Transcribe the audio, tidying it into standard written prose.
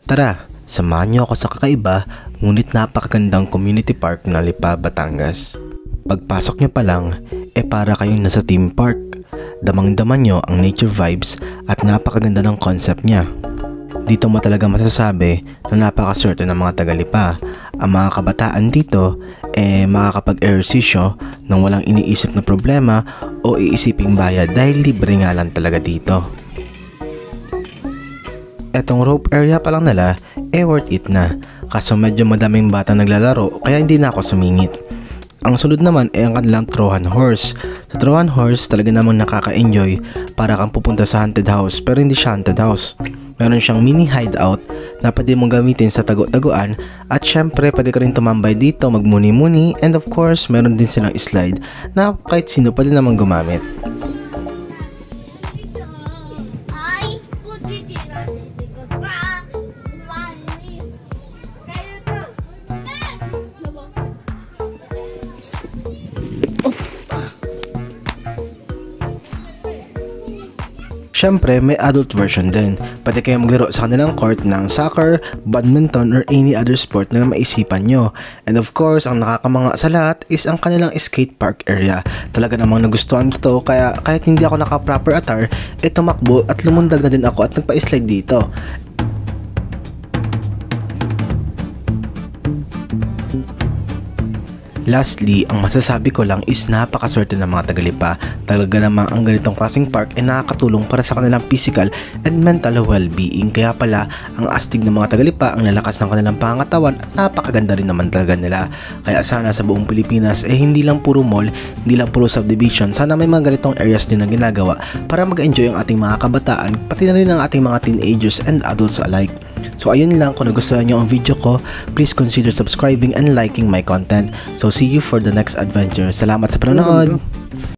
Tara, samahan niyo ako sa kakaiba ngunit napakagandang community park ng Lipa, Batangas. Pagpasok niyo pa lang, para kayong nasa theme park. Damang-dama niyo ang nature vibes at napakaganda ng concept niya. Dito mo talaga masasabi na napakaswerte ng mga taga-Lipa. Ang mga kabataan dito makakapag-ehersisyo nang walang iniisip na problema o iisiping bayad dahil libre nga lang talaga dito. Etong rope area pa lang nila, worth it na. Kaso medyo madaming bata naglalaro kaya hindi na ako sumingit. Ang sunod naman ang kanilang Trojan Horse. Sa Trojan Horse talaga namang nakaka-enjoy para kang pupunta sa haunted house pero hindi siya haunted house. Meron siyang mini hideout na pwede mong gamitin sa tagu-taguan at syempre pwede ka rin tumambay dito, magmuni-muni, and of course meron din silang slide na kahit sino pwede namang gumamit. Syempre, may adult version din. Pwede kayo maglaro sa kanilang court ng soccer, badminton, or any other sport na maisipan nyo. And of course, ang nakakamanga sa lahat is ang kanilang skate park area. Talaga namang nagustuhan ko to, kaya kahit hindi ako naka-proper attire, tumakbo at lumundag na din ako at nagpa-slide dito. Lastly, ang masasabi ko lang is napakaswerte ng mga taga-Lipa. Talaga namang ang ganitong klaseng park nakakatulong para sa kanilang physical and mental well-being. Kaya pala, ang astig ng mga taga-Lipa ang lalakas ng kanilang pangatawan at napakaganda rin naman talaga nila. Kaya sana sa buong Pilipinas hindi lang puro mall, hindi lang puro subdivision. Sana may mga ganitong areas din na ginagawa para mag-enjoy ang ating mga kabataan, pati na rin ang ating mga teenagers and adults alike. So ayun lang, kung nagustuhan nyo ang video ko, please consider subscribing and liking my content. So see you for the next adventure. Salamat sa panonood!